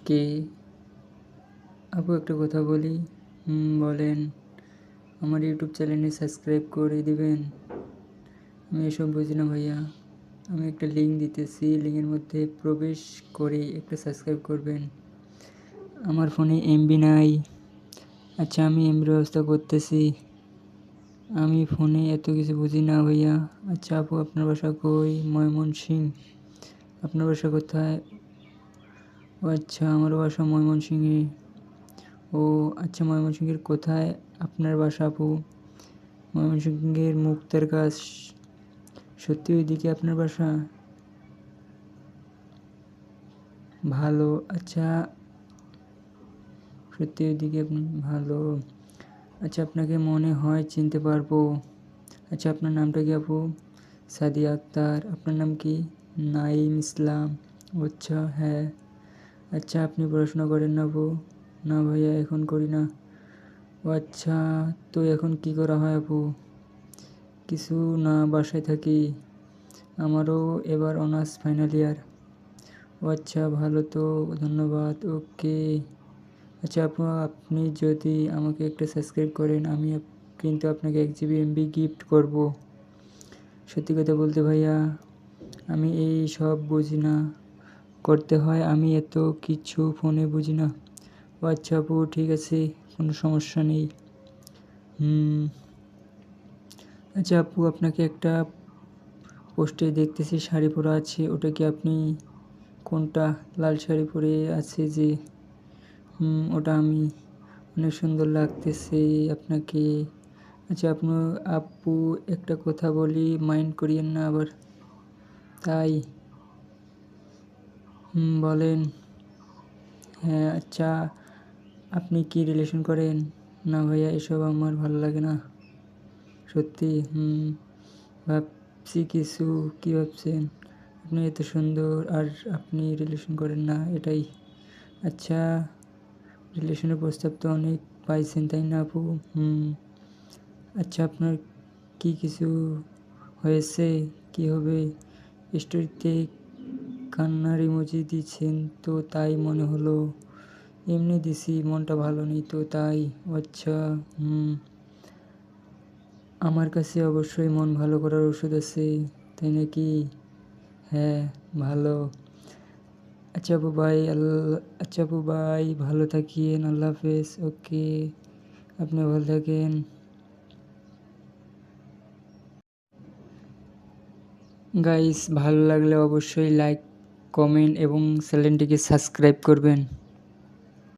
ওকে আপু, একটা কথা বলি। বলেন। আমার ইউটিউব চ্যানেলে সাবস্ক্রাইব করে দিবেন। আমি এসব বুঝি না ভাইয়া। আমি একটা লিঙ্ক দিতেছি, লিঙ্কের মধ্যে প্রবেশ করে একটা সাবস্ক্রাইব করবেন। আমার ফোনে এমবি নাই। আচ্ছা, আমি এমবির ব্যবস্থা করতেছি। আমি ফোনে এত কিছু বুঝি না ভাইয়া। আচ্ছা আপু, আপনার বাসা কই? ময়মনসিংহ। আপনার বাসা কোথায়? ও আচ্ছা, আমার বাসা ময়মনসিংহে। ও আচ্ছা, ময়মনসিংহের কোথায় আপনার বাসা আপু? ময়মনসিংহের মুক্তার কাছ। সত্যি ওইদিকে আপনার বাসা? ভালো। আচ্ছা, সত্যি ওইদিকে ভালো। আচ্ছা, আপনাকে মনে হয় চিনতে পারবো। আচ্ছা, আপনার নামটা কি আপু? সাদিয়া আক্তার। আপনার নাম কি? নাইম ইসলাম। আচ্ছা, হ্যাঁ। আচ্ছা, আপনি পড়াশোনা করেন না আপু? না ভাইয়া, এখন করি না। ও আচ্ছা, তো এখন কি করা হয় আপু? কিছু না, বাসায় থাকি। আমারও এবার অনার্স ফাইনাল ইয়ার। ও আচ্ছা, ভালো তো, ধন্যবাদ। ওকে। আচ্ছা আপু, আপনি যদি আমাকে একটা সাবস্ক্রাইব করেন, আমি কিন্তু আপনাকে 1 GB MB গিফট করব। সত্যি কথা বলতে ভাইয়া, আমি এই সব বুঝি না। করতে হয়, আমি এত কিছু ফোনে বুঝি না। ও আচ্ছা আপু, ঠিক আছে, কোনো সমস্যা নেই। আচ্ছা আপু, আপনাকে একটা পোস্টে দেখতেছি শাড়ি পরা আছে, ওটা কি আপনি? কোনটা? লাল শাড়ি পরে আছে যে। ওটা আমি। অনেক সুন্দর লাগতেছে আপনাকে। আচ্ছা আপু, একটা কথা বলি, মাইন্ড করিয়েন না আবার। তাই? বলেন। হ্যাঁ। আচ্ছা, আপনি কি রিলেশন করেন? না ভাইয়া, এসব আমার ভালো লাগে না। সত্যি? ভাবছি কিছু। কি ভাবছেন? আপনি এত সুন্দর আর আপনি রিলেশন করেন না, এটাই। আচ্ছা, রিলেশনের প্রস্তাব তো অনেক পাইছেন, তাই না আপু? আচ্ছা, আপনার কি কিছু হয়েছে? কি হবে? স্টোরিতে কান্নার ইমোজি দিচ্ছেন তো, তাই মনে হলো। এমনি দিছি, মনটা ভালো নেই তো, তাই। আচ্ছা। আমার কাছে অবশ্যই মন ভালো করার ওষুধ আছে, তাই নাকি? হ্যাঁ, ভালো। আচ্ছা আপু ভাই, ভালো থাকিয়েন। আল্লাহ হাফেজ। ওকে, আপনি ভালো থাকেন। গাইস, ভালো লাগলে অবশ্যই লাইক, কমেন্ট এবং চ্যানেলটিকে সাবস্ক্রাইব করবেন।